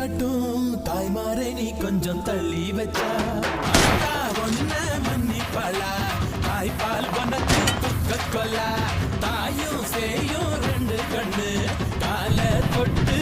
இருக்கட்டும் தாய்மாரை நீ கொஞ்சம் தள்ளி வச்சா ஒன்ன மன்னிப்பலா தாய்ப்பால் உனக்கு துக்க கொல்லா தாயும் சேயும் ரெண்டு கண்ணு கால தொட்டு